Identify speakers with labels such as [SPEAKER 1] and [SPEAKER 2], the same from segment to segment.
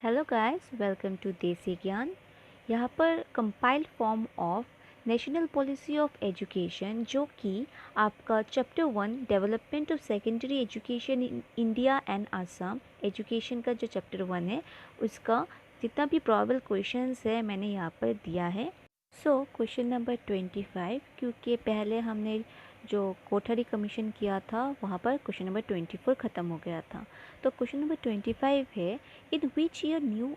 [SPEAKER 1] Hello guys, welcome to देसी ज्ञान। यहाँ पर compiled form of national policy of education, जो कि आपका chapter 1 development of secondary education in India and Assam education का जो चैप्टर 1 है उसका जितना भी प्रॉबल क्वेश्चंस है मैंने यहाँ पर दिया है। क्वेश्चन नंबर 25, क्योंकि पहले हमने जो कोठारी कमीशन किया था वहाँ पर क्वेश्चन नंबर 24 ख़त्म हो गया था। तो क्वेश्चन नंबर 25 है, in which year new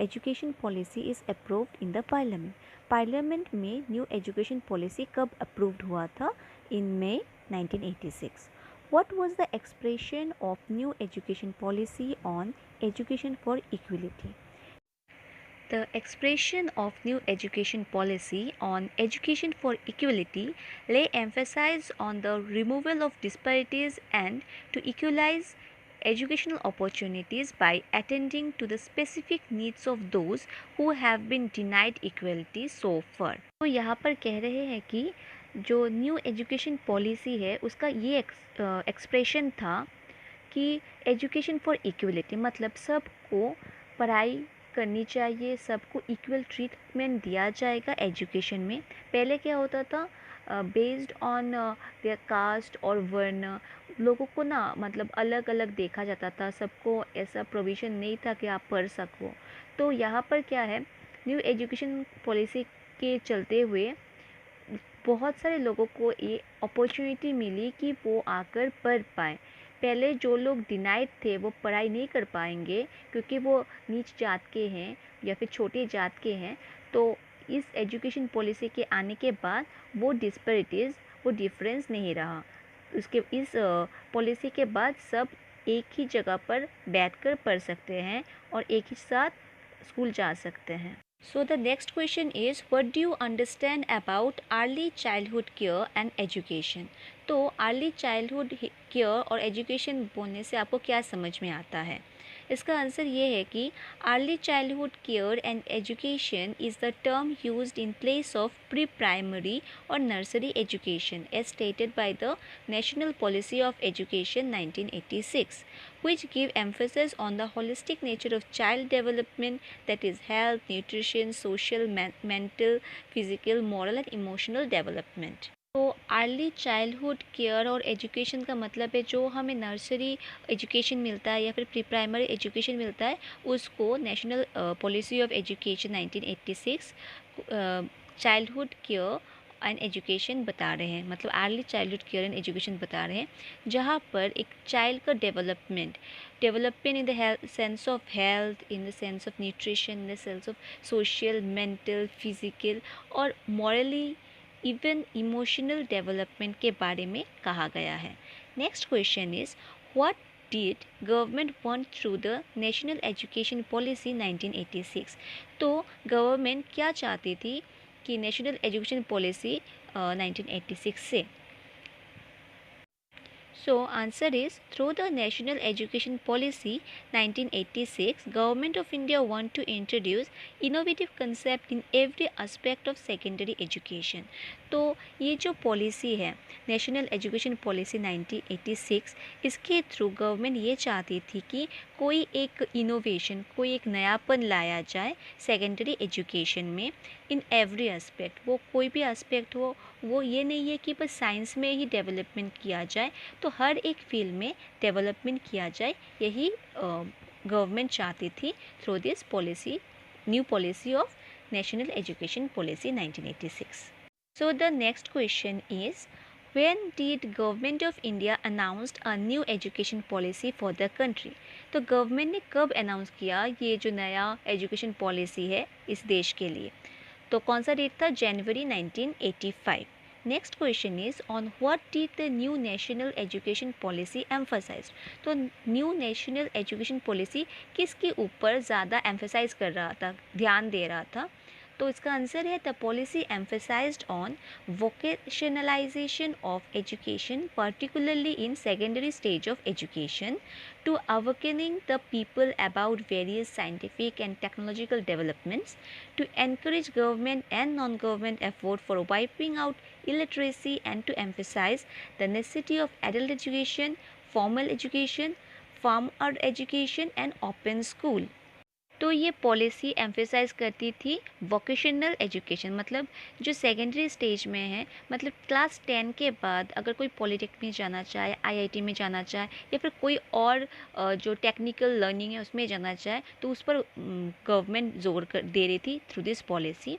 [SPEAKER 1] education policy is approved in the parliament. Parliament में न्यू एजुकेशन पॉलिसी कब अप्रूव्ड हुआ था? इन मई 1986। What was the expression of new education policy on education for equality? The expression of new education policy on education for equality lay emphasis on the removal of disparities and to equalize educational opportunities by attending to the specific needs of those who have been denied equality so far। तो यहाँ पर कह रहे हैं कि जो new education policy है उसका ये एक्सप्रेशन था कि एजुकेशन फॉर इक्वलिटी मतलब सबको पढ़ाई करनी चाहिए, सबको इक्वल ट्रीटमेंट दिया जाएगा एजुकेशन में। पहले क्या होता था, बेस्ड ऑन देयर कास्ट और वर्ण लोगों को ना मतलब अलग अलग देखा जाता था, सबको ऐसा प्रोविज़न नहीं था कि आप पढ़ सको। तो यहाँ पर क्या है, न्यू एजुकेशन पॉलिसी के चलते हुए बहुत सारे लोगों को ये अपॉर्चुनिटी मिली कि वो आकर पढ़ पाएँ। पहले जो लोग डिनाइड थे वो पढ़ाई नहीं कर पाएंगे क्योंकि वो नीच जात के हैं या फिर छोटी जात के हैं। तो इस एजुकेशन पॉलिसी के आने के बाद वो डिस्पैरिटीज़, वो डिफरेंस नहीं रहा। उसके इस पॉलिसी के बाद सब एक ही जगह पर बैठकर पढ़ सकते हैं और एक ही साथ स्कूल जा सकते हैं। So the next question is, what do you understand about early childhood care and education? तो अर्ली चाइल्डहुड केयर और एजुकेशन बोलने से आपको क्या समझ में आता है? इसका आंसर ये है कि early childhood care and education is the term used in place of pre primary और nursery education as stated by the national policy of education 1986, which give emphasis on the holistic nature of child development, that is health, nutrition, social, mental, physical, moral and emotional development। तो early childhood care और education का मतलब है जो हमें nursery education मिलता है या फिर प्री प्राइमरी एजुकेशन मिलता है उसको national policy of education 1986 childhood care and education बता रहे हैं, मतलब early childhood care and education बता रहे हैं, जहाँ पर एक चाइल्ड का development in the sense of health, in the sense of nutrition, in the sense of social, mental, physical और मॉरली इवन इमोशनल डेवलपमेंट के बारे में कहा गया है। Next question is, what did government want through the national education policy 1986? तो government क्या चाहती थी कि नेशनल एजुकेशन पॉलिसी 1986 से? So answer is, through the National Education Policy 1986, Government of India want to introduce innovative concept in every aspect of secondary education। तो ये जो policy है नेशनल एजुकेशन पॉलिसी 1986, इसके थ्रू गवर्नमेंट ये चाहती थी कि कोई एक इनोवेशन, कोई एक नयापन लाया जाए सेकेंडरी एजुकेशन में इन एवरी एस्पेक्ट। वो कोई भी एस्पेक्ट हो, वो ये नहीं है कि बस साइंस में ही डेवलपमेंट किया जाए, तो हर एक फील्ड में डेवलपमेंट किया जाए, यही गवर्नमेंट चाहती थी through this policy, new policy of national education policy 1986। So the next question is, when did Government of India announced a new education policy for the country? तो गवर्नमेंट ने कब announce किया ये जो नया एजुकेशन पॉलिसी है इस देश के लिए? तो कौन सा डेट था? जनवरी 1985। Next question is, on what did the new national education policy emphasise? तो न्यू नेशनल एजुकेशन पॉलिसी किसके ऊपर ज़्यादा एम्फसाइज कर रहा था, ध्यान दे रहा था? तो इसका आंसर है, the policy emphasized on vocationalisation of education particularly in secondary stage of education, to awakening the people about various scientific and technological developments, to encourage government and non-government effort for wiping out illiteracy, and to emphasize the necessity of adult education, formal education, farmer education and open school। तो ये policy emphasise करती थी vocational education, मतलब जो secondary stage में है, मतलब class 10 के बाद अगर कोई पॉलिटेक्निक में जाना चाहे, आईआईटी में जाना चाहे, या फिर कोई और जो टेक्निकल लर्निंग है उसमें जाना चाहे, तो उस पर गवर्नमेंट जोर दे रही थी थ्रू दिस पॉलिसी।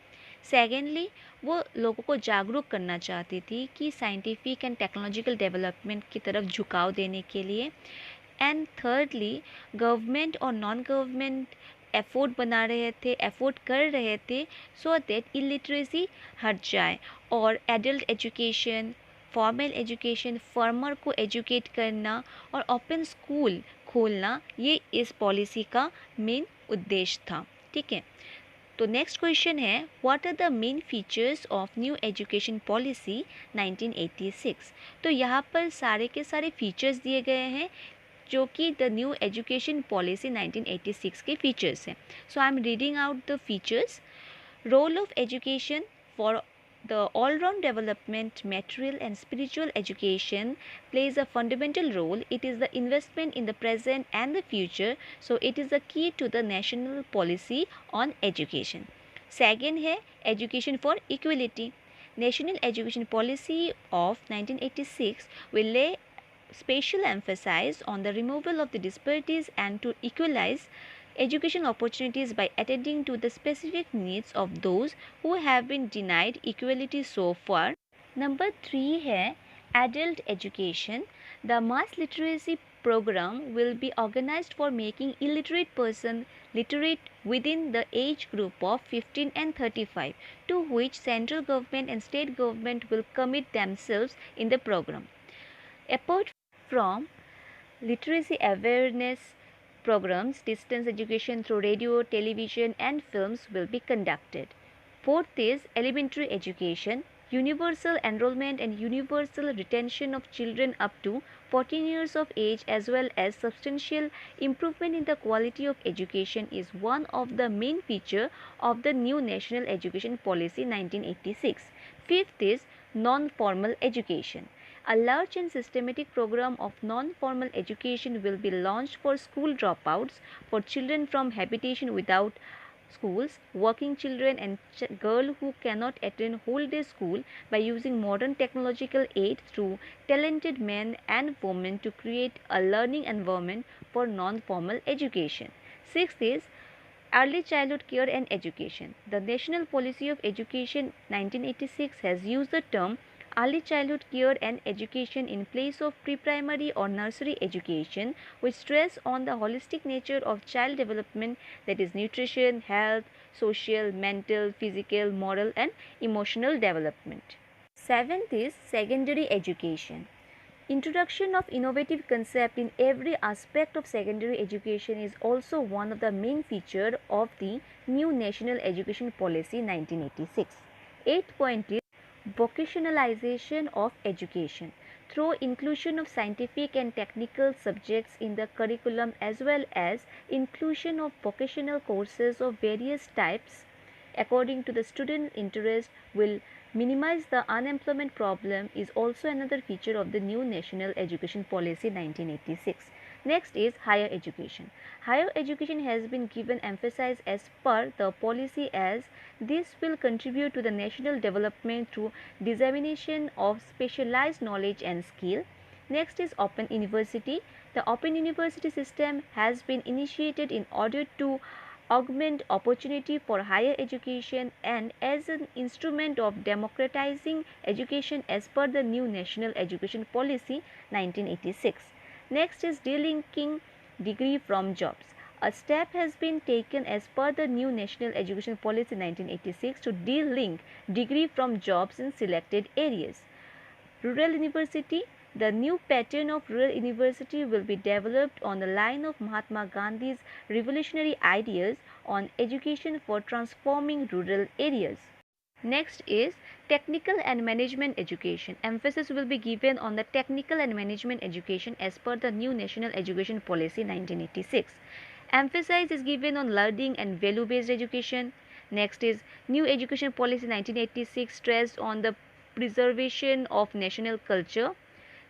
[SPEAKER 1] सेकेंडली, वो लोगों को जागरूक करना चाहती थी कि साइंटिफिक एंड टेक्नोलॉजिकल डेवलपमेंट की तरफ झुकाव देने के लिए। एंड थर्डली, गवर्नमेंट और नॉन गवर्नमेंट एफोर्ट कर रहे थे सो दैट इलिटरेसी हट जाए, और adult education, formal education, farmer को एजुकेट करना और ओपन स्कूल खोलना, ये इस पॉलिसी का मेन उद्देश्य था। ठीक है, तो नेक्स्ट क्वेश्चन है, what are the main features of new education policy 1986। तो यहाँ पर सारे के सारे फीचर्स दिए गए हैं जो कि द न्यू एजुकेशन पॉलिसी 1986 के फीचर्स हैं। So I am reading out the features. Role of education for the all-round development, material and spiritual education plays a fundamental role. It is the investment in the present and the future, so it is the key to the national policy on education. Second है education for equality. National education policy of 1986 will lay special emphasis on the removal of the disparities and to equalize education opportunities by attending to the specific needs of those who have been denied equality so far. Number 3 है adult education. The mass literacy program will be organized for making illiterate person literate within the age group of 15 and 35, to which central government and state government will commit themselves in the program. Apart from literacy awareness programs, distance education through radio, television, and films will be conducted. Fourth is elementary education. Universal enrollment and universal retention of children up to 14 years of age, as well as substantial improvement in the quality of education, is one of the main features of the new National Education Policy 1986. Fifth is non-formal education. A large and systematic program of non-formal education will be launched for school dropouts, for children from habitation without schools, working children, and girls who cannot attend whole day school, by using modern technological aid through talented men and women to create a learning environment for non-formal education. Sixth is early childhood care and education. The National Policy of Education 1986 has used the term early childhood care and education in place of pre-primary or nursery education, with stress on the holistic nature of child development, that is nutrition, health, social, mental, physical, moral and emotional development. Seventh is secondary education. Introduction of innovative concept in every aspect of secondary education is also one of the main features of the new National Education Policy 1986. Eighth point is vocationalization of education. Through inclusion of scientific and technical subjects in the curriculum, as well as inclusion of vocational courses of various types according to the student interest, will minimize the unemployment problem, is also another feature of the new National Education Policy 1986. Next is higher education. Higher education has been given emphasis as per the policy, as this will contribute to the national development through dissemination of specialized knowledge and skill. Next is Open University. The Open University system has been initiated in order to augment opportunity for higher education and as an instrument of democratizing education as per the new National Education Policy 1986. Next is delinking degree from jobs. A step has been taken as per the new National Education Policy 1986 to delink degree from jobs in selected areas. Rural University. The new pattern of rural university will be developed on the line of Mahatma Gandhi's revolutionary ideas on education for transforming rural areas. Next is technical and management education. Emphasis will be given on the technical and management education as per the new National Education Policy 1986. Emphasis is given on learning and value-based education. Next is new Education Policy 1986 stressed on the preservation of national culture,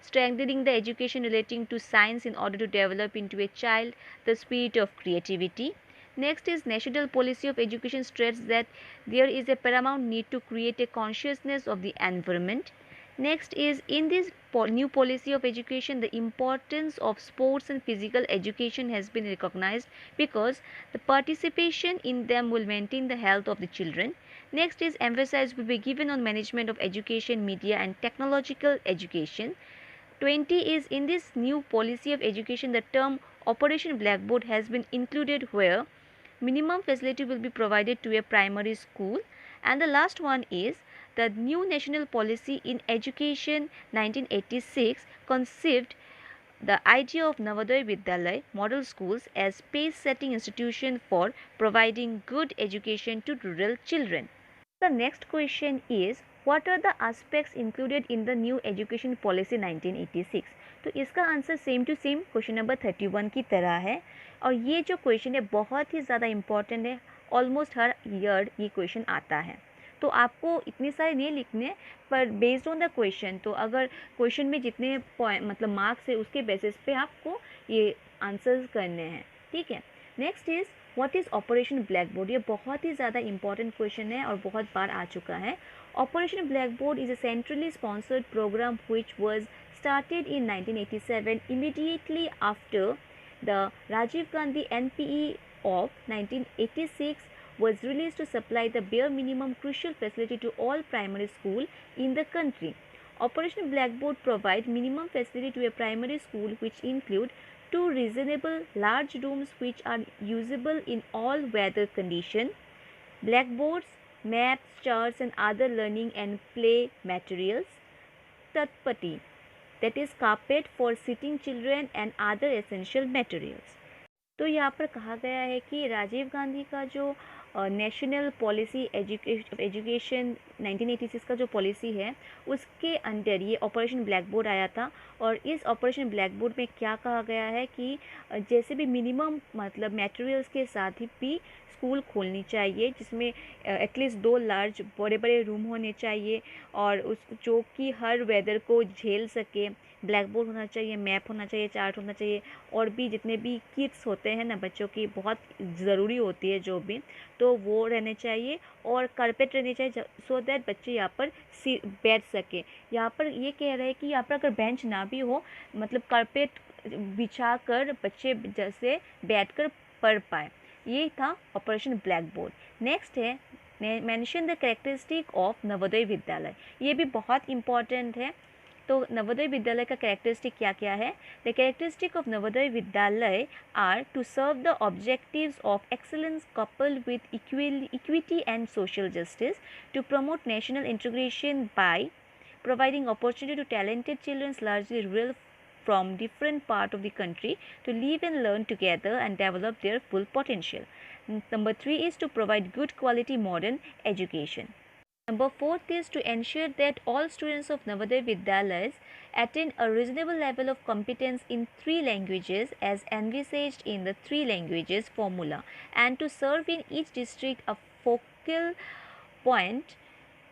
[SPEAKER 1] strengthening the education relating to science in order to develop into a child the spirit of creativity. Next is national policy of education stress that there is a paramount need to create a consciousness of the environment. Next is in this new policy of education, the importance of sports and physical education has been recognized because the participation in them will maintain the health of the children. Next is emphasis will be given on management of education, media and technological education. 20 is in this new policy of education, the term Operation Blackboard has been included where minimum facility will be provided to a primary school. And the last one is the new national policy in education 1986 conceived the idea of Navodaya Vidyalaya model schools as pace setting institution for providing good education to rural children. The next question is what are the aspects included in the new education policy 1986? तो इसका answer same to same question number 31 की तरह है और ये जो question है बहुत ही ज़्यादा इम्पॉर्टेंट है, ऑलमोस्ट हर ईयर ये क्वेश्चन आता है। तो आपको इतने सारे नहीं लिखने पर बेस्ड ऑन द क्वेश्चन, तो अगर क्वेश्चन में जितने मतलब मार्क्स है उसके बेसिस पे आपको ये आंसर्स करने हैं, ठीक है। Next is what is operation black board? ये बहुत ही ज़्यादा इंपॉर्टेंट क्वेश्चन है और बहुत बार आ चुका है। Operation black board is a centrally sponsored programme which was started in 1987 immediately after the Rajiv Gandhi NPE of 1986 was released to supply the bare minimum crucial facility to all primary school in the country. Operation Blackboard provide minimum facility to a primary school which include two reasonable large rooms which are usable in all weather condition, blackboards, maps, charts and other learning and play materials, Tatpati, that is carpet for sitting children and other essential materials. तो यहाँ पर कहा गया है कि राजीव गांधी का जो national policy education 1986 का जो पॉलिसी है उसके अंडर ये ऑपरेशन ब्लैक बोर्ड आया था। और इस ऑपरेशन ब्लैक बोर्ड में क्या कहा गया है कि जैसे भी मिनिमम मतलब मटेरियल्स के साथ ही भी स्कूल खोलनी चाहिए जिसमें एटलीस्ट 2 लार्ज बड़े बड़े रूम होने चाहिए और उस जो कि हर वेदर को झेल सके, ब्लैक बोर्ड होना चाहिए, मैप होना चाहिए, चार्ट होना चाहिए और भी जितने भी किट्स होते हैं ना बच्चों की बहुत ज़रूरी होती है जो भी, तो वो रहने चाहिए और कारपेट रहने चाहिए सो दैट बच्चे यहाँ पर बैठ सके। यहाँ पर ये कह रहे हैं कि यहाँ पर अगर बेंच ना भी हो मतलब कारपेट बिछा कर बच्चे जैसे बैठकर पढ़ पाए। ये था ऑपरेशन ब्लैक बोर्ड। नेक्स्ट है mention the characteristic of Navodaya विद्यालय। ये भी बहुत इंपॉर्टेंट है। तो नवोदय विद्यालय का कैरेक्टरिस्टिक क्या क्या है? The characteristic of Navodaya Vidyalaya are to serve the objectives of excellence coupled with equity and social justice, to promote national integration by providing opportunity to talented children largely rural from different part of the country to live and learn together and develop their full potential. Number 3 is to provide good quality modern education. Number 4 is to ensure that all students of Navodaya Vidyalayas attain a reasonable level of competence in 3 languages as envisaged in the 3 languages formula, and to serve in each district a focal point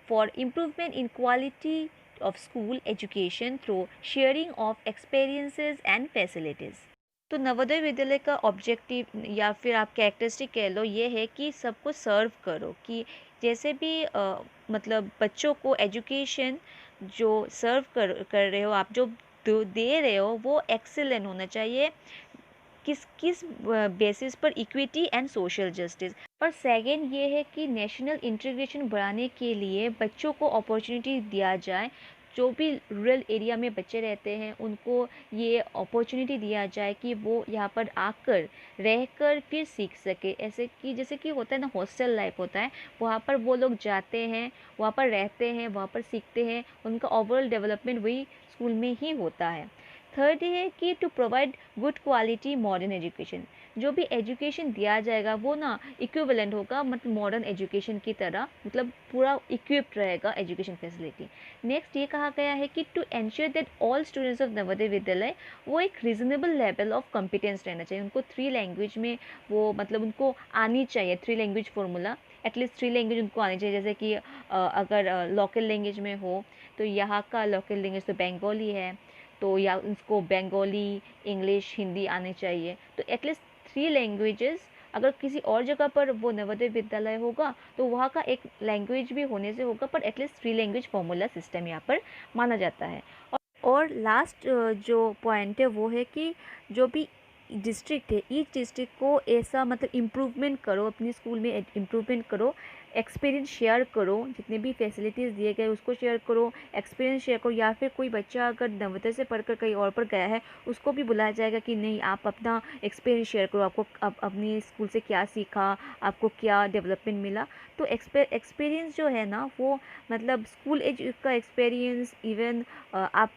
[SPEAKER 1] for improvement in quality of school education through sharing of experiences and facilities. तो नवोदय विद्यालय का objective या फिर आप characteristic कह लो ये है कि सबको सर्व करो कि जैसे भी मतलब बच्चों को एजुकेशन जो सर्व कर रहे हो आप जो दे रहे हो वो एक्सीलेंट होना चाहिए। किस बेसिस पर? Equity and social justice. और सेकंड ये है कि नेशनल इंटीग्रेशन बढ़ाने के लिए बच्चों को अपॉर्चुनिटी दिया जाए, जो भी रूरल एरिया में बच्चे रहते हैं उनको ये अपॉर्चुनिटी दिया जाए कि वो यहाँ पर आकर रहकर फिर सीख सके। ऐसे कि जैसे कि होता है ना हॉस्टल लाइफ होता है, वहाँ पर वो लोग जाते हैं, वहाँ पर रहते हैं, वहाँ पर सीखते हैं, उनका ओवरऑल डेवलपमेंट वही स्कूल में ही होता है। थर्ड ये है कि to provide good quality modern education, जो भी एजुकेशन दिया जाएगा वो ना इक्विवेलेंट होगा मतलब मॉडर्न एजुकेशन की तरह, मतलब पूरा इक्विप्ड रहेगा एजुकेशन फैसिलिटी। नेक्स्ट ये कहा गया है कि to ensure that all students of Navodaya Vidyalaya वो एक रीजनेबल लेवल ऑफ कॉम्पिटेंस रहना चाहिए, उनको 3 लैंग्वेज में वो मतलब उनको आनी चाहिए, 3 लैंग्वेज फार्मूला, एटलीस्ट 3 लैंग्वेज उनको आनी चाहिए। जैसे कि अगर लोकल लैंग्वेज में हो तो यहाँ का लोकल लैंग्वेज तो बंगाली है, तो या उसको बंगाली, इंग्लिश, हिंदी आने चाहिए। तो एटलीस्ट 3 लैंग्वेजेस अगर किसी और जगह पर वो नवोदय विद्यालय होगा तो वहाँ का एक लैंग्वेज भी होने से होगा, पर एटलीस्ट 3 लैंग्वेज फॉर्मूला सिस्टम यहाँ पर माना जाता है। और लास्ट जो पॉइंट है वो है कि जो भी डिस्ट्रिक्ट है, ईच डिस्ट्रिक्ट को ऐसा मतलब इम्प्रूवमेंट करो, अपने स्कूल में इम्प्रूवमेंट करो, एक्सपीरियंस शेयर करो, जितने भी फैसिलिटीज़ दिए गए उसको शेयर करो, एक्सपीरियंस शेयर करो। या फिर कोई बच्चा अगर नवोदय से पढ़कर कहीं और पर गया है उसको भी बुलाया जाएगा कि नहीं, आप अपना एक्सपीरियंस शेयर करो, आपको अपने स्कूल से क्या सीखा, आपको क्या डेवलपमेंट मिला। तो एक्सपीरियंस जो है ना वो मतलब स्कूल एज का एक्सपीरियंस, इवन आप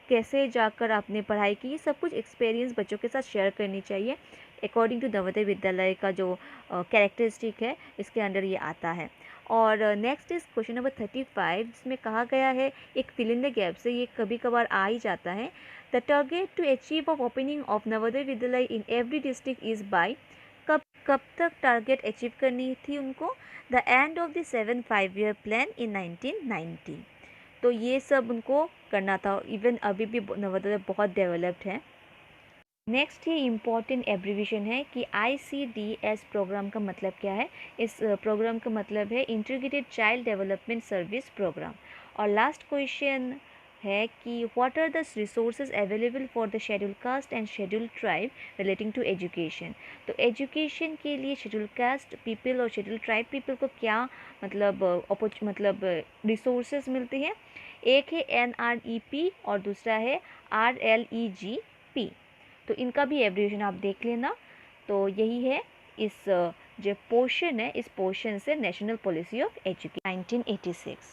[SPEAKER 1] कैसे जाकर आपने पढ़ाई की, ये सब कुछ एक्सपीरियंस बच्चों के साथ शेयर करनी चाहिए। अकॉर्डिंग टू नवोदय विद्यालय का जो कैरेक्टरिस्टिक है इसके अंडर ये आता है। और नेक्स्ट इज क्वेश्चन नंबर 35, जिसमें कहा गया है, एक फिल इन द गैप से ये कभी कभार आ ही जाता है। The target to achieve of opening of Navodaya Vidyalaya in every district is by, कब कब तक टारगेट अचीव करनी थी उनको? The end of the 7 5-year plan in 1990। तो ये सब उनको करना था। इवन अभी भी नवोदय बहुत डेवलप्ड है। नेक्स्ट ये इम्पॉर्टेंट एब्रीविएशन है कि ICDS प्रोग्राम का मतलब क्या है। इस प्रोग्राम का मतलब है integrated child development service programme. और लास्ट क्वेश्चन है कि what are the resources available for the schedule caste and schedule tribe relating to education. तो एजुकेशन के लिए शेड्यूल कास्ट पीपल और शेड्यूल ट्राइब पीपल को क्या मतलब रिसोर्सेज मिलते हैं? एक है NREP और दूसरा है RLEGP। तो इनका भी एब्रिविएशन आप देख लेना। तो यही है इस जो पोर्शन है, इस पोर्शन से national policy of education 1986।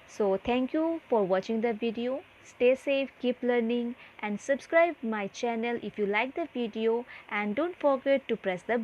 [SPEAKER 1] So thank you for watching the video. Stay safe, keep learning and subscribe my channel if you like the video, and don't forget to press the